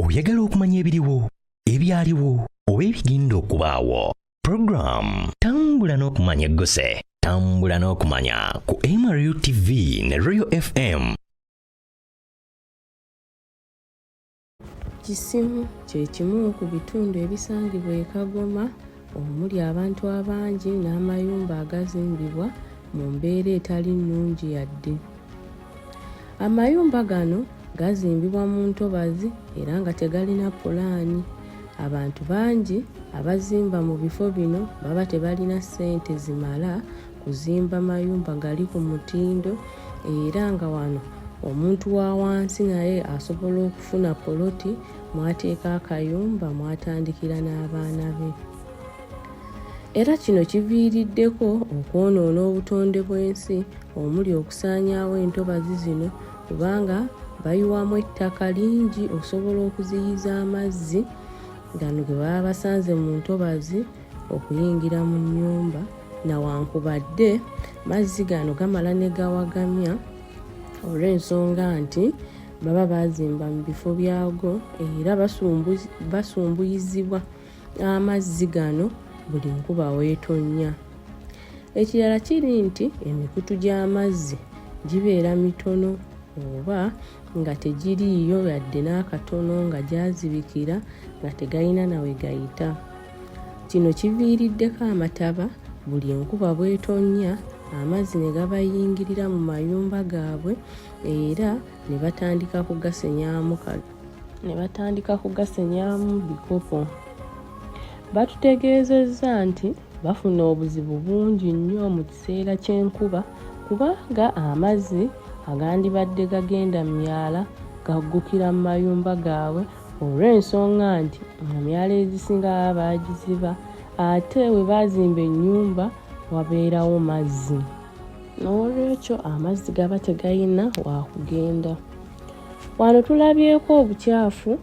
Oyagala okumanya ebiriwo, ebyaliwo, oba ebigenda okubaawo. Program Tambula n'okumanya eggose. Tambula n'okumanya ku MRU TV ne Royal FM. Kisimu kye kimu ku bitundu ebisangibwa e Kagoma omuli abantu abangi n'amayumba agazimbibwa mu mbeera etali nnungi yadde. Amayumba gano gazimbibwa mu ntobazi era nga tegalina pulaani. Abantu bangi abazimba mu bifo bino baba tebalina ssente zimala kuzimba mayumba gali ku mutindo, era nga wano omuntu wa wansi naye asobola okufuna poloti mwateeka akayumba mwatandikira n'abaana be. Era kino kiviiriddeko okwonoona obutonde bw'ensi omuli okusaanyaawo entobazi zino, kubanga bayiwamu ettaka lingi okusobola okuziyiza amazzi gano ge baba basanze mu ntobazi okuyingira mu nnyumba, nawankubadde mazzi gano gamala ne gawagamya olw'ensonga nti baba bazimba mu bifo byago era basumbuyizibwa amazzi gano buli nkuba weetonnya. Ekirala kiri nti emikutu gy'amazzi gibeera mitono oba nga tegiriiyo yadde n'akatono, nga gyazibikira nga tegayina nawe gayita. Kino kiviiriddeko amataba buli enkuba bwetonnya amazzi ne gabayingirira mu mayumba gaabwe era ne batandika kugasenyaamu bikopo. Batutegeezezza nti bafuna obuzibu bungi nnyo mu kiseera ky'enkuba, kubanga amazzi agandibadde gagenda mu myala gaggukira mu mayumba gaabwe olw'ensonga nti emyala ezisinga baba baagiziba, ate we baazimba ennyumba wabeerawo mazzi, n'olwekyo amazzi gaba tegayina wakugenda. Wano tulabyeko obukyafu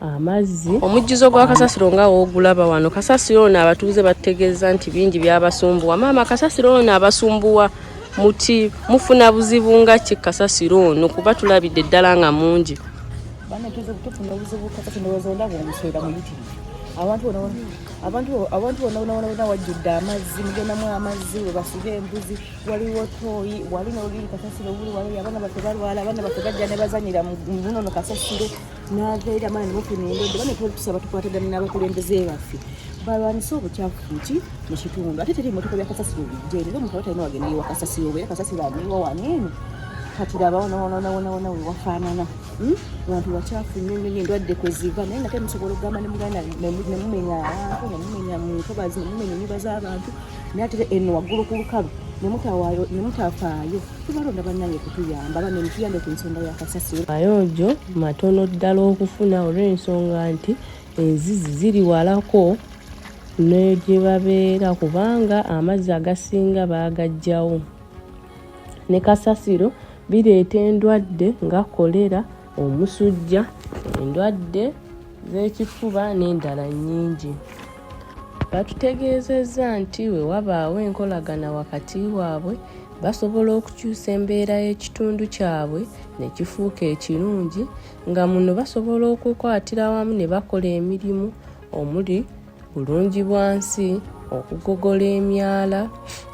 amazzi. Omujjuzo gwa kasasiro nga woogulaba wano, kasasiro ono abatuuze bategeeza nti bingi byabasumbuwa. Maama, kasasiro ono abasumbuwa muti mufuna buzibu nga ki kasasiro ono, kuba tulabidde ddala nga mungi? Bana tuze kutufuna obuzibu kasasiro ndowooza ng'omuswera muyitirivu. Abantu bona wajjudde amazzi, mugendamu amazzi we basiba embuzi, waliwo tooyi, wali n'oluli kasasiro buli wali, abaana baffe balwala, abaana baffe bajja ne bazanyira mu bunono kasasiro n'aveera amaana ne mufuna endwadde. Bana tusaba tukwatagana n'abakulembeze baffe balwanise obukyafu mu kitundu. Ate teri emotoka bya kasasiro bijja era omuntu aba talina wagenda ewa kasasiro, era kasasiro aniwa waneeno kati laba wona we wafaanana. Abantu bakyafu nnyo, endwadde kwe ziva, naye nga temusobola okugamba ne muganda ne mumenya abantu, ne mumenya mu ntobazi, ne mumenya ennyumba z'abantu, naye ate eno waggulu ku lukalu ne mutafaayo. Tubalonda bannange kutuyamba, bane mutuyambe ku nsonga ya kasasiro. Mayonjo matono ddala okufuna olw'ensonga nti enzizi ziri walako ne gye babeera, kubanga amazzi agasinga baagaggyawo. Ne kasasiro bireeta endwadde nga kolera, omusujja, endwadde z'ekifuba n'endala nnyingi. Batutegeezezza nti we wabaawo enkolagana wakati waabwe basobola okukyusa embeera y'ekitundu kyabwe ne kifuuka ekirungi, nga muno basobola okukwatira wamu ne bakola emirimu omuli bulungi bwansi, okugogola emyala,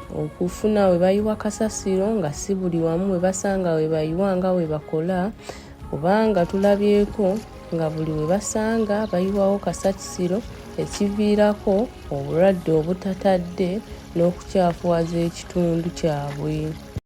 okufuna we bayiwa kasasiro nga si buli wamu we basanga we bayiwa nga we bakola, kubanga tulabyeko nga buli we basanga bayiwawo kasasiro, ekiviirako obulwadde obutatadde n'okukyafuwaza ekitundu kyabwe.